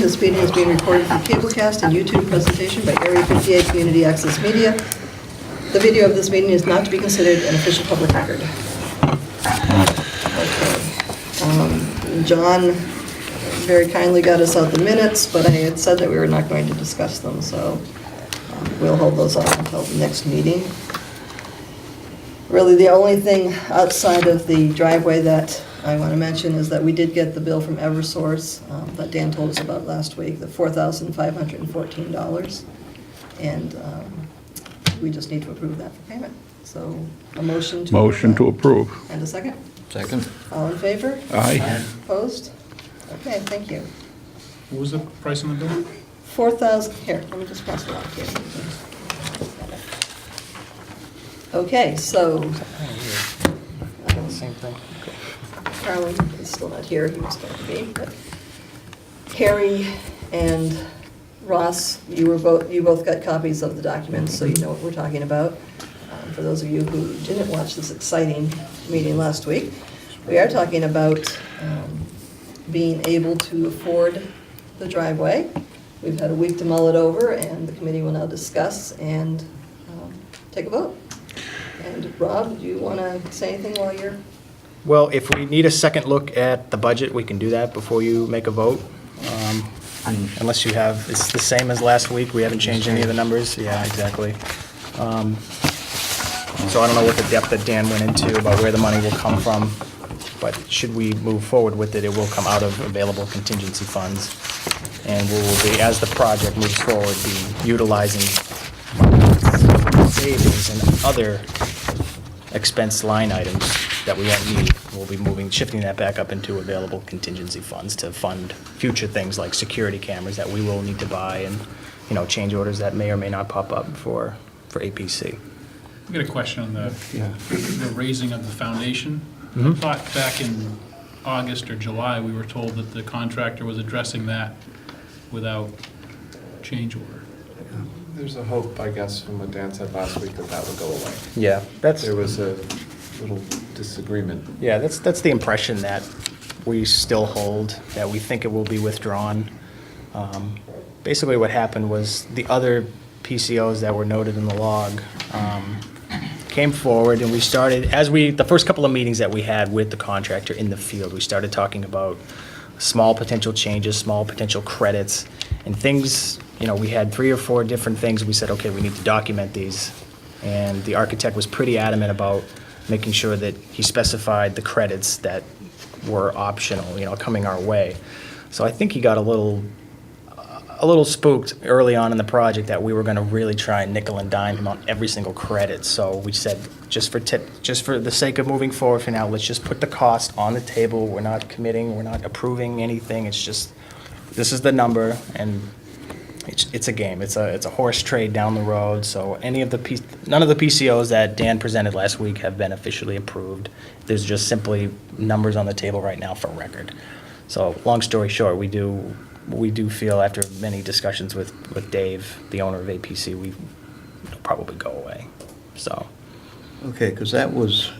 this meeting is being recorded for cablecast and YouTube presentation by Area 58 Community Access Media. The video of this meeting is not to be considered an official public record. Okay. John very kindly got us out the minutes, but I had said that we were not going to discuss them, so we'll hold those off until the next meeting. Really, the only thing outside of the driveway that I want to mention is that we did get the bill from Eversource that Dan told us about last week, the $4,514. And we just need to approve that for payment. So a motion to... Motion to approve. And a second? Second. All in favor? Aye. Opposed? Okay, thank you. What was the price on the bill? 4,000, here, let me just pass it on here. Okay, so... Same thing. Carlin is still not here, he was going to be, but Harry and Ross, you both got copies of the documents, so you know what we're talking about. For those of you who didn't watch this exciting meeting last week, we are talking about being able to afford the driveway. We've had a week to mull it over, and the committee will now discuss and take a vote. And Rob, do you want to say anything while you're... Well, if we need a second look at the budget, we can do that before you make a vote. Unless you have, it's the same as last week, we haven't changed any of the numbers. Yeah, exactly. So I don't know what the depth that Dan went into about where the money will come from, but should we move forward with it, it will come out of available contingency funds. And we will be, as the project moves forward, be utilizing savings and other expense line items that we won't need. We'll be shifting that back up into available contingency funds to fund future things like security cameras that we will need to buy and, change orders that may or may not pop up for APC. I got a question on the raising of the foundation. Mm-hmm. I thought back in August or July, we were told that the contractor was addressing that without change order. There's a hope, I guess, from what Dan said last week, that would go away. Yeah, There was a little disagreement. Yeah, that's the impression that we still hold, that we think it will be withdrawn. Basically what happened was the other PCOs that were noted in the log came forward, and we started, the first couple of meetings that we had with the contractor in the field, we started talking about small potential changes, small potential credits, and things, we had 3 or 4 different things. We said, okay, we need to document these. And the architect was pretty adamant about making sure that he specified the credits that were optional, coming our way. So I think he got a little spooked early on in the project that we were going to really try and nickel and dime him on every single credit. So we said, just for the sake of moving forward for now, let's just put the cost on the table. We're not committing, we're not approving anything. It's just, this is the number, and it's a game. It's a horse trade down the road. So none of the PCOs that Dan presented last week have been officially approved. There's just simply numbers on the table right now for record. So long story short, we do feel, after many discussions with Dave, the owner of APC, it'll probably go away. So. Okay, because that was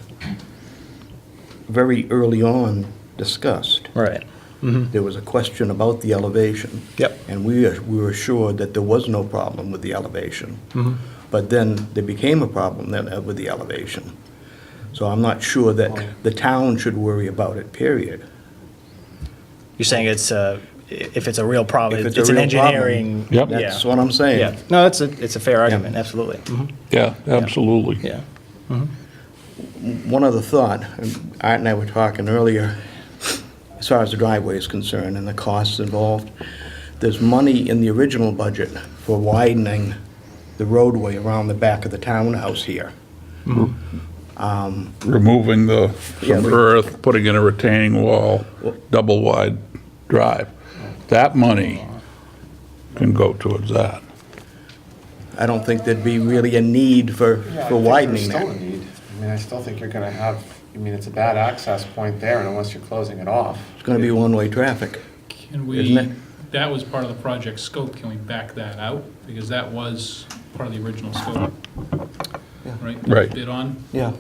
very early on discussed. Right. Mm-hmm. There was a question about the elevation. Yep. And we were assured that there was no problem with the elevation. Mm-hmm. But then there became a problem then with the elevation. So I'm not sure that the town should worry about it, period. You're saying if it's a real problem, If it's a an real engineering. problem, Yeah. That's what I'm saying. Yeah. No, it's a fair argument. Absolutely. Mm-hmm. Yeah, absolutely. Yeah. Mm-hmm. One other thought, and Art and I were talking earlier, as far as the driveway is concerned and the costs involved, there's money in the original budget for widening the roadway around the back of the townhouse here. Removing Yeah, some earth, putting in a retaining wall, double wide drive. That money can go towards that. I don't think there'd be really a need for widening There's still a that. need. I still think you're gonna have, it's a bad access point there, and unless you're closing it off. It's gonna be one-way traffic, Can isn't it? that was part of the project scope, can we back that out? Because that was part of the original scope, right? that we Right. Bid on? Yeah.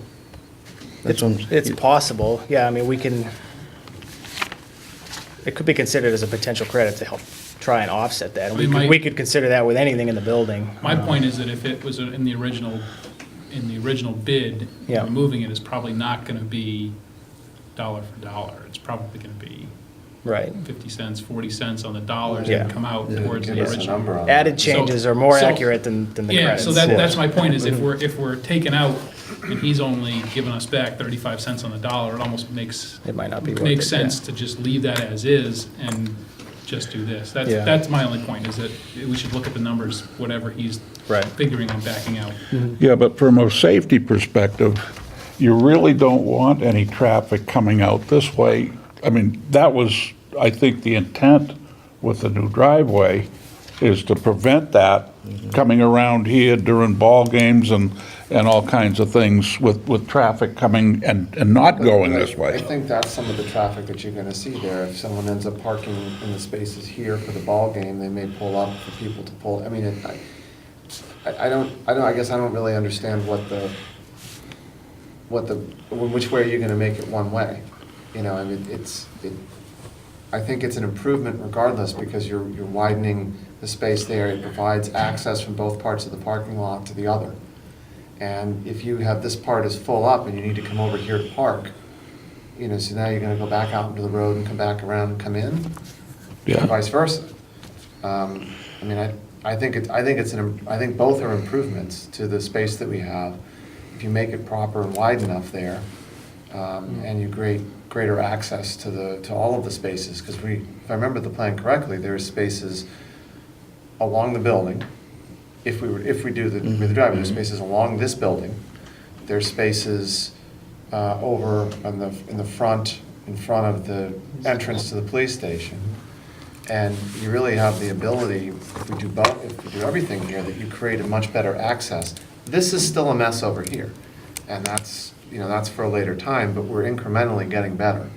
That's what I'm- It's possible. Yeah, I mean, we can. It could be considered as a potential credit to help try and offset that. And I mean, we could consider that with anything in the building. My point is that if it was in the original bid, Yeah. removing it is probably not gonna be dollar for dollar. It's probably gonna be Right. 50 cents, 40 cents on the dollars Yeah. that come out towards Give the us a original. number on that. Added changes are more so- accurate than the Yeah, credits. so that's my point, is if we're taking out, and he's only giving us back 35 cents on the dollar, it almost makes It might not be worth makes it, sense yeah. to just leave that as is and just do this. Yeah. That's my only point, is that we should look at the numbers, whatever he's Right. figuring on backing out. Yeah, but from a safety perspective, you really don't want any traffic coming out this way. I mean, that was, I think, the intent with the new driveway, is to prevent that coming around here during ball games and all kinds of things with traffic coming and not going this I way. think that's some of the traffic that you're gonna see there. If someone ends up parking in the spaces here for the ball game, they may pull up for people to pull, I mean, I guess I don't really understand which way you're gonna make it one way. You know, I mean, I think it's an improvement regardless, because you're widening the space there. It provides access from both parts of the parking lot to the other. And if you have this part is full up and you need to come over here to park, you know, so now you're gonna go back out into the road and come back around and come in, and Yeah, vice versa. I mean, I think both are improvements to the space that we have. If you make it proper and wide enough there, and you greater access to all of the spaces, because if I remember the plan correctly, there's spaces along the building. If we do the driveway, there's spaces along this building. There's spaces over in front of the entrance to the police station. And you really have the ability, if we do everything here, that you create a much better access. This is still a mess over here, and that's for a later time, but we're incrementally getting better.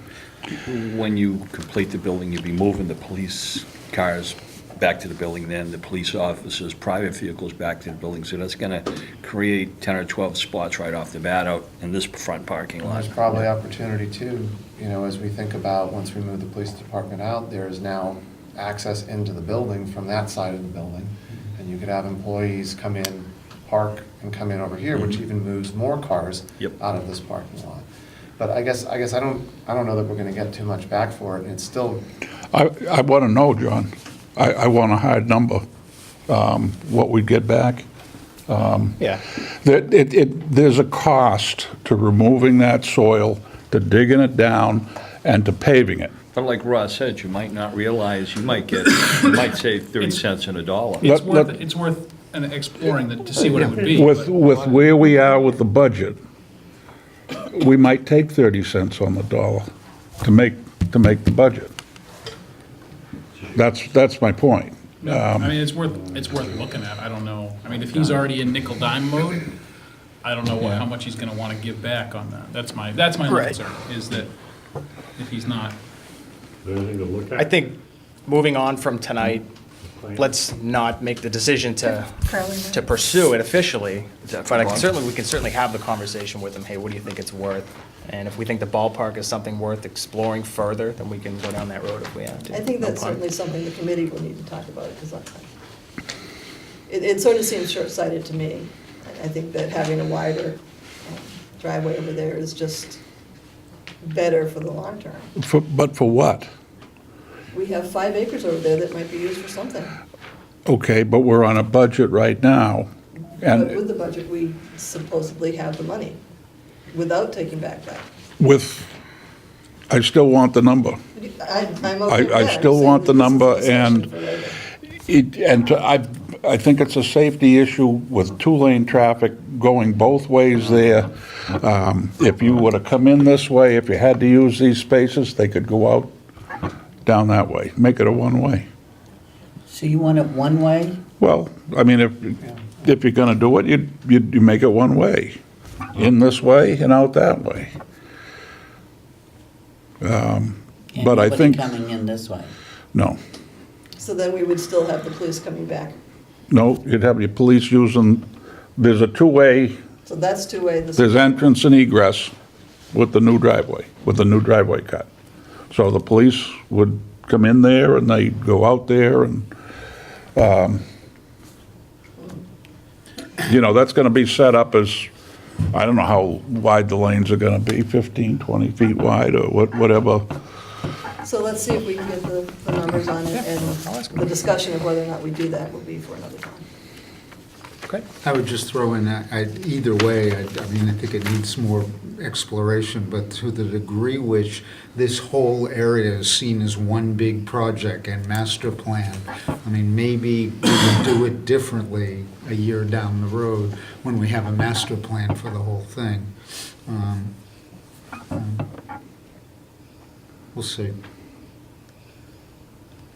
When you complete the building, you'll be moving the police cars back to the building, then the police officers' private vehicles back to the building. So that's going to create 10 or 12 spots right off the bat out in this front parking And lot. there's probably opportunity too, as we think about, once we move the police department out, there is now access into the building from that side of the building. And you could have employees come in, park, and come in over here, which even moves more cars Yep. out of this parking lot. But I guess I don't know that we're gonna get too much back for it, and it's still, I want to know, John, I want a hard number, what we'd get back. Yeah. There's a cost to removing that soil, to digging it down, and to paving it. But like Ross said, you might not realize, you might save 30 cents on a dollar. It's Let- worth exploring to see what it would be. With where we are with the budget, we might take 30 cents on the dollar to make the budget. That's my point. I mean, it's worth looking at. I don't know. I mean, if he's already in nickel dime mode, I don't know how much he's gonna wanna give back on that. That's my only Right. concern, is that if he's not. I think moving on from tonight, let's not make the decision to pursue it officially. But we can certainly have the conversation with him, hey, what do you think it's worth? And if we think the ballpark is something worth exploring further, then we can go down that road if we have to. I think No that's pun. certainly something the committee will need to talk about, because it sort of seems short-sighted to me. I think that having a wider driveway over there is just better for the long term. But for what? We have 5 acres over there that might be used for something. Okay, but we're on a budget right now, But with and the budget, we supposedly have the money, without taking back that. I still want the number. I'm okay with I that. I'm still saying want the that this is number, a discussion and for later. I think it's a safety issue with 2-lane traffic going both ways there. If you were to come in this way, if you had to use these spaces, they could go out down that way, make it a one-way. So you want it one way? Well, I mean, if you're gonna do it, you make it one way, in this way and out that way. And But I nobody think, coming in this way? no, So then we would still have the police coming back. no, you'd have your police using, there's a 2-way, So that's 2-way. there's entrance and egress with the new driveway cut. So the police would come in there and they go out there and, that's gonna be set up as, I don't know how wide the lanes are gonna be, 15, 20 feet wide or whatever. So let's see if we can get the numbers on it, and the discussion of whether or not we do that will be for another time. Okay. I would just throw in that, either way, I mean, I think it needs more exploration, but to the degree which this whole area is seen as one big project and master plan, I mean, maybe we would do it differently a year down the road when we have a master plan for the whole thing. We'll see.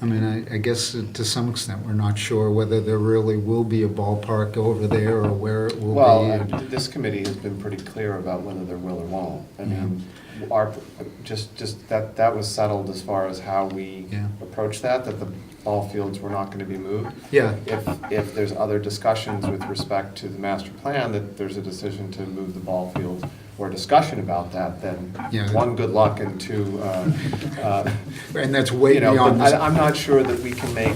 I mean, I guess to some extent, we're not sure whether there really will be a ballpark over there or where it will be. Well, this committee has been pretty clear about whether there will or won't. I mean, that was settled as far as how we Yeah. approach that the ball fields were not gonna be moved. Yeah. If there's other discussions with respect to the master plan, that there's a decision to move the ball fields, or discussion about that, then Yeah. one, good luck, and two, And that's way beyond but this. I'm not sure that we can make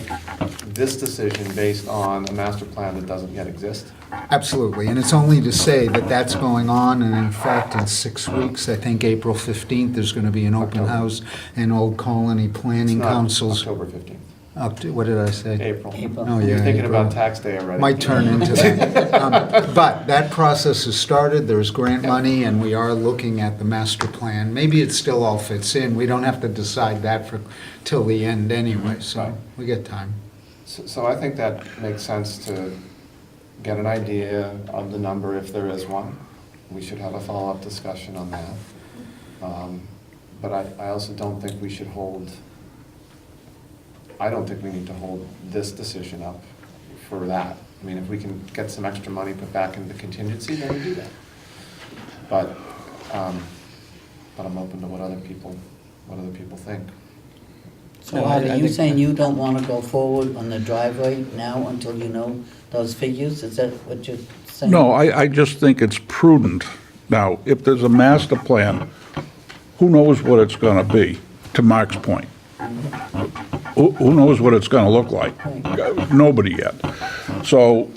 this decision based on a master plan that doesn't yet exist. Absolutely, and it's only to say that that's going on, and in fact, in 6 weeks, I think April 15th, there's going to be an open October. house in Old Colony Planning It's not Council's. October 15th, What did I say? April. April. Oh, yeah. You're thinking April. about tax day already. Might turn into that. But that process has started, there's grant money, and we are looking at the master plan. Maybe it still all fits in, we don't have to decide that till the end anyway, Right. so we get time. So I think that makes sense to get an idea of the number if there is one. We should have a follow-up discussion on that. But I also don't think we should I don't think we need to hold this decision up for that. I mean, if we can get some extra money put back into the contingency, then we do that. But I'm open to what other people think. So No, are I you think- saying you don't want to go forward on the driveway now until you know those figures? Is that what you're saying? No, I just think it's prudent. Now, if there's a master plan, who knows what it's gonna be, to Mark's point? Who knows what it's gonna look like? Nobody yet. So,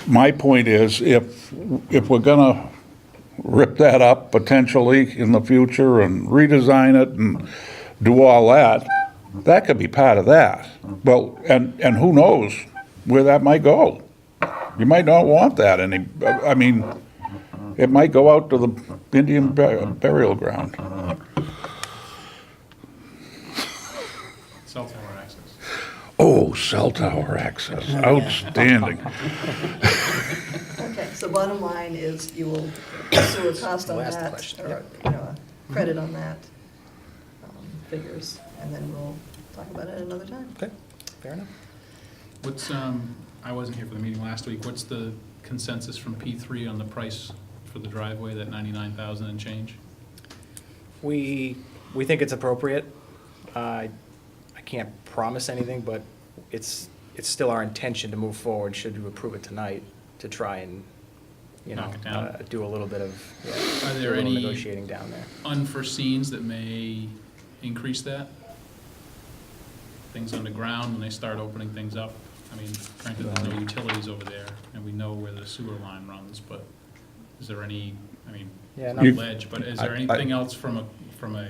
my point is, if we're gonna rip that up potentially in the future and redesign it and do all that, that could be part of that. Well, and who knows where that might go? You might not want that I mean, it might go out to the Indian burial ground. Cell tower access. Oh, cell tower access, outstanding. Okay, so bottom line is you will pursue a cost on Last that, question, or, a credit on that, figures, and then we'll talk about it another time. Okay, fair enough. What's, I wasn't here for the meeting last week, what's the consensus from P3 on the price for the driveway, that 99,000 and change? We think it's appropriate. I can't promise anything, but it's still our intention to move forward, should you approve it tonight, to try and, Knock it down. do a little bit of, Are a there little any negotiating down there. unforeseens that may increase that? Things underground when they start opening things up? I mean, granted, there's no utilities over there, and we know where the sewer line runs, but is there any, I mean, Yeah, not You- ledge, but is there anything else from a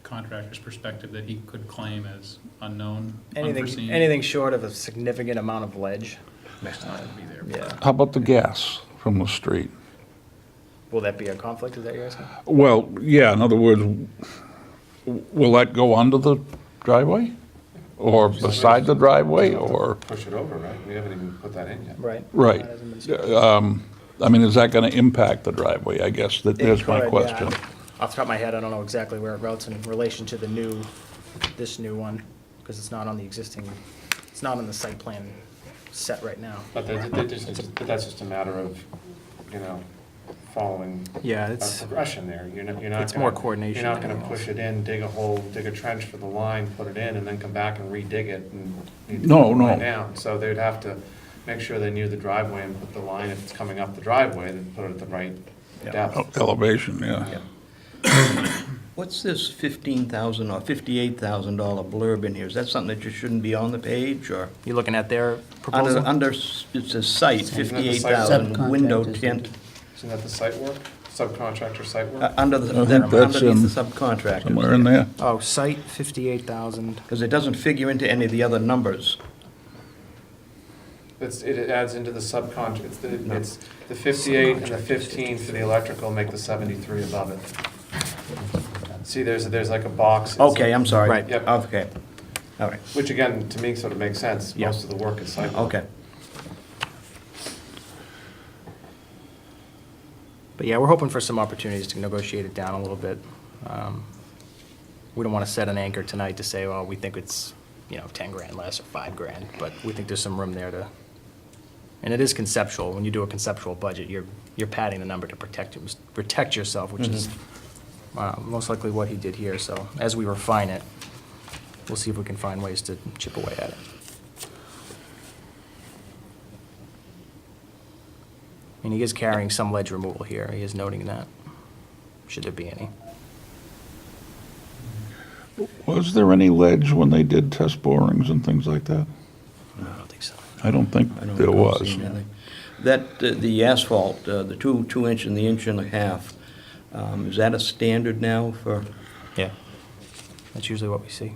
contractor's perspective that he could claim as unknown, unforeseen? Anything short of a significant amount of ledge, It's not gonna be there. yeah. How about the gas from the street? Will that be a conflict, is that your asking? Well, yeah, in other words, will that go under the driveway? Or beside the driveway, or, Push it over, right? We haven't even put that in yet. Right. right? That hasn't been started. I mean, is that gonna impact the driveway, I guess, It there's my could, question. yeah. Off the top of my head, I don't know exactly where it routes in relation to this new one, because it's not on the existing, it's not on the site plan set right now. But that's just a matter of, following Yeah, a it's, progression there. You're not It's more gonna- coordination You're not than gonna anything push it in, dig a hole, dig a trench for the line, put it in, and then come back and re-dig it and need to No, put the line no. down. So they'd have to make sure they knew the driveway and put the line, if it's coming up the driveway, then put it at the right Yeah. depth. Elevation, yeah. What's this $15,000 or $58,000 blurb in here? Is that something that just shouldn't be on the page, or? You looking at their proposal? It says site, Isn't that the site 58,000, window subcontractors? tint. Isn't that the site work, subcontractor site work? Under I the, think that's underneath the in subcontractors. somewhere in there. Oh, site 58,000. Because it doesn't figure into any of the other numbers. It adds into the subcontract, it's the 58 and the 15 for the electrical make the 73 above it. See, there's like a box. It's- Okay, I'm sorry. Right. Yep. Okay, all right, Which again, to me, sort of makes sense. Yeah. Most of the work is site work. okay. But yeah, we're hoping for some opportunities to negotiate it down a little bit. We don't want to set an anchor tonight to say, well, we think it's, 10 grand less or 5 grand, but we think there's some room there to, and it is conceptual. When you do a conceptual budget, you're padding the number to protect yourself, which is most likely what he did here. So as we refine it, we'll see if we can find ways to chip away at it. And he is carrying some ledge removal here. He is noting that, should there be any. Was there any ledge when they did test borings and things like that? No, I don't think so. I don't think I don't there recall was. seeing anything. That, the asphalt, the 2-inch and the 1.5 inch, is that a standard now for? Yeah, that's usually what we see.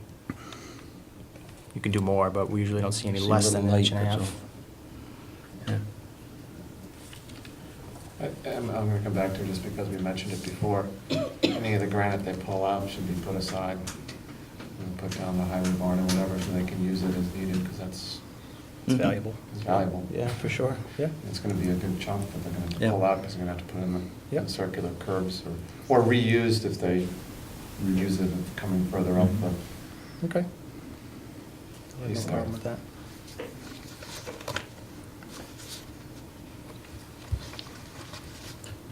You can do more, but we usually don't see any Seems less a than little an inch light, and a that's half. Yeah. I'm going to come back to it just because we mentioned it before. Any of the granite they pull out should be put aside and put down the highway barn or whatever, so they can use it as needed, because that's It's valuable. it's valuable. Yeah, for sure, yeah. It's going to be a good chunk that they're going to Yeah. pull out, because they're going to have to put in the Yep. circular curbs, or reused if they reuse it coming further up the. Okay. I have He's no there. problem with that.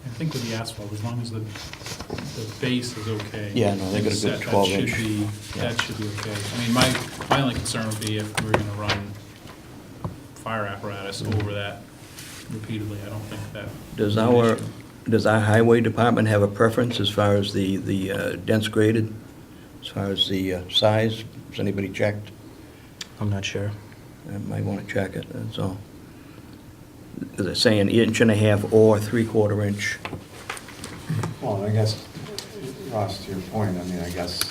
I think with the asphalt, as long as the base is okay. Yeah, no, they got a good set, 12 That inch. should be, that should be okay. I mean, my only concern would be if we were gonna run fire apparatus over that repeatedly. I don't think that. Does would be an our, issue. does our highway department have a preference as far as the dense graded? As far as the size? Has anybody checked? I'm not sure. I might want to check it, that's all. Is it saying 1.5 inch or 3/4 inch? Well, I guess, Ross, to your point, I mean, I guess,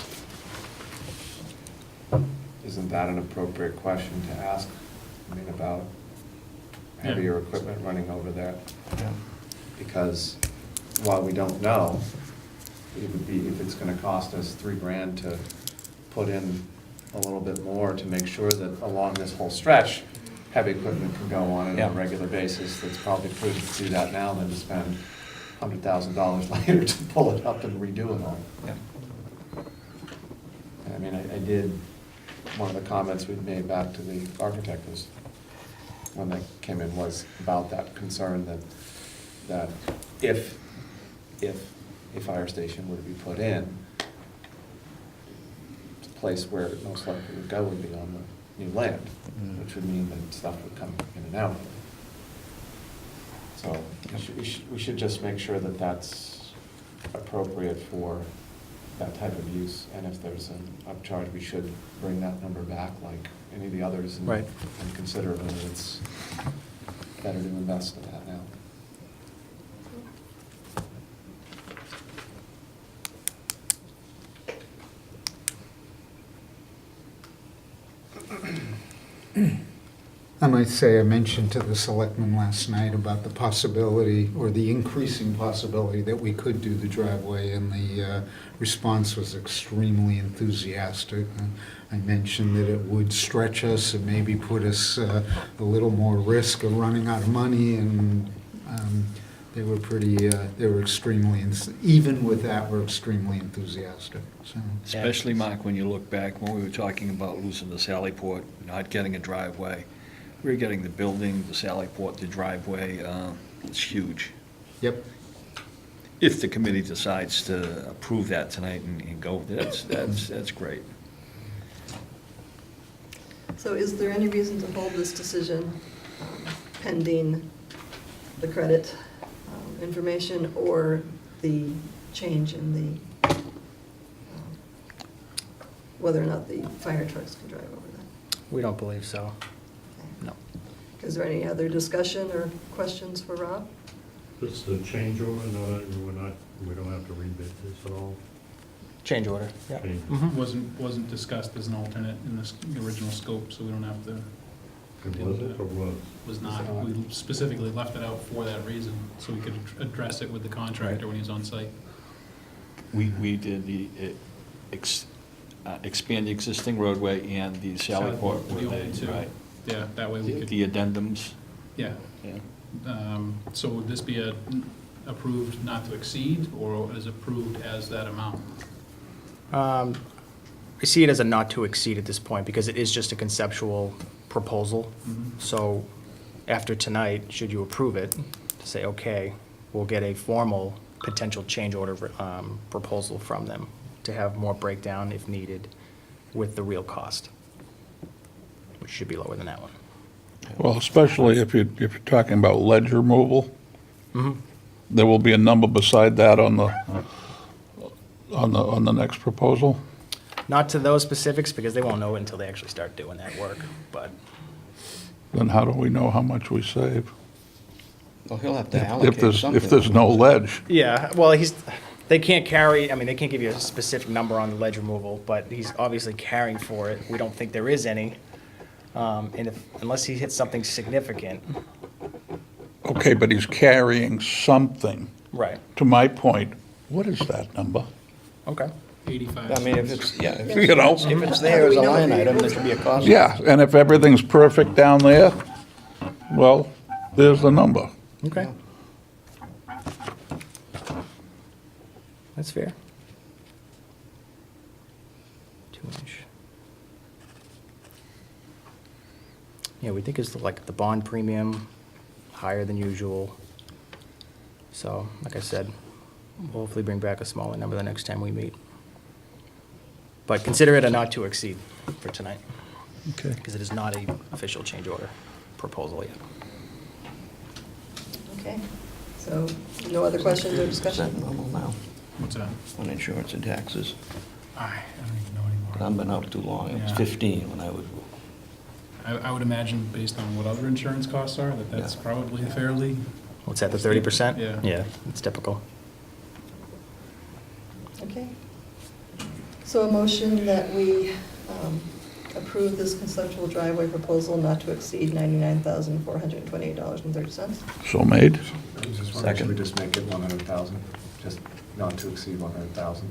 isn't that an appropriate question to ask? I mean, about heavier equipment running over there? Because while we don't know, it would be, if it's gonna cost us $3 grand to put in a little bit more to make sure that along this whole stretch, heavy equipment can go on it on a Yeah. regular basis, that's probably prudent to do that now than to spend $100,000 later to pull it up and redo it all. Yeah. I mean, I did, one of the comments we'd made back to the architect was, when they came in, was about that concern that if a fire station were to be put in, the place where it most likely would go would be on the new land, which would mean that stuff would come in and out. So we should just make sure that that's appropriate for that type of use, and if there's an upcharge, we should bring that number back like any of the others and Right. and consider whether it's better to invest in that now. I might say, I mentioned to the selectmen last night about the possibility, or the increasing possibility, that we could do the driveway, and the response was extremely enthusiastic. I mentioned that it would stretch us and maybe put us a little more risk of running out of money, and they were they were extremely, even with that, we're extremely enthusiastic, so. Especially, Mark, when you look back, when we were talking about losing the Sallyport, not getting a driveway. We're getting the building, the Sallyport, the driveway, it's huge. Yep. If the committee decides to approve that tonight and go, that's great. So is there any reason to hold this decision pending the credit information or the change in the whether or not the fire trucks can drive over that. We don't believe so. Okay. No. Is there any other discussion or questions for Rob? This is a changeover, we don't have to rebid this at all? Change order, yeah. Change. Mhm. Wasn't discussed as an alternate in the original scope, so we don't have to, It was it or was? was not. We specifically left it out for that reason, so we could address it with the contractor when he was on site. We did the expand the existing roadway and the Sally Port. The only two. Right. Yeah, that way we could. The addendums, Yeah. yeah. So would this be approved not to exceed, or is approved as that amount? I see it as a not to exceed at this point, because it is just a conceptual proposal. So after tonight, should you approve it, to say, okay, we'll get a formal potential change order proposal from them to have more breakdown if needed with the real cost, which should be lower than that one. Well, especially if you're talking about ledge removal, there will be a number beside that on the next proposal? Not to those specifics, because they won't know it until they actually start doing that work, but Then how do we know how much we save? Well, he'll have to If allocate something. there's no ledge. yeah, well, they can't give you a specific number on the ledge removal, but he's obviously carrying for it. We don't think there is any. And unless he hits something significant. Okay, but he's carrying something. Right. To my point, what is that number? Okay. 85 I mean, if cents. it's, yeah, if You know? if it's there as a line item, there should be a cost. Yeah, and if everything's perfect down there, well, there's the number. Okay. That's fair. 2-inch. Yeah, we think it's like the bond premium, higher than usual. So, like I said, we'll hopefully bring back a smaller number the next time we meet. But consider it a not to exceed for tonight, Okay. because it is not an official change order proposal yet. Okay, so no other questions or Is that discussion? normal now, What's that? on insurance and taxes? I don't even know anymore. I've been out too long, it was Yeah. 15 when I was, I would imagine, based on what other insurance costs are, that's Yeah. probably fairly. What's that, the 30%? Yeah. Yeah, it's typical. Okay. So a motion that we approve this conceptual driveway proposal not to exceed $99,428.30. So made? I was just wondering, should we just make it 100,000, just not to exceed 100,000?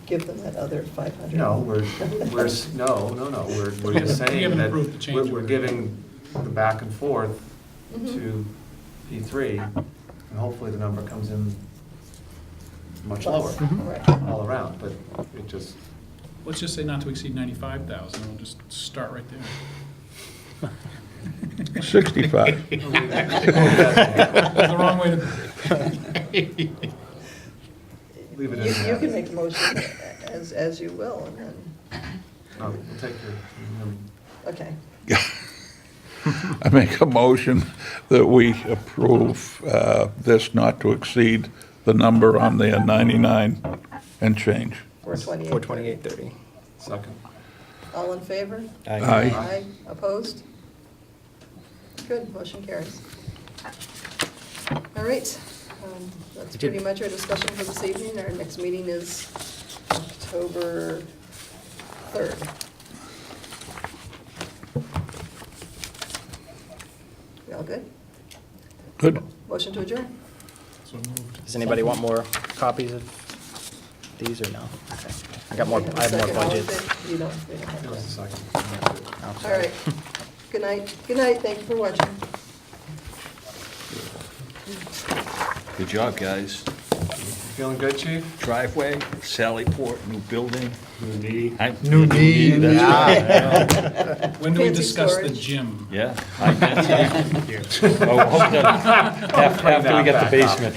Give them that other 500. No, we're just We saying haven't that approved the change we're order. giving the back and forth Mhm. to P3, and hopefully the number comes in much Less. lower, Right. all around, but it just, Let's just say not to exceed 95,000, and we'll just start right there. 65. That's the wrong way to. leave it You in you there. can make the motion as you will, and then, No, we'll take your, okay. I make a motion that we approve this not to exceed the number on there, 99 and change. 428. 428.30. second. All in favor? Aye. Aye. Opposed? Good, motion carries. All right, that's pretty much our discussion for this evening. Our next meeting is October 3rd. We all good? Good. Motion to adjourn? So moved. Does anybody want more copies of these or no? Okay. I have more Second, all in budgets. favor? You don't, we don't have It was that. a second. Oh, All sorry. right. Good night. Good night. Thank you for watching. Good job, guys. Feeling good, chief? Driveway, Sally Port, new building. New knee. New knee. That's When do we Fancy discuss the storage. gym? Yeah. I bet. Oh, hope that- after we get the basement.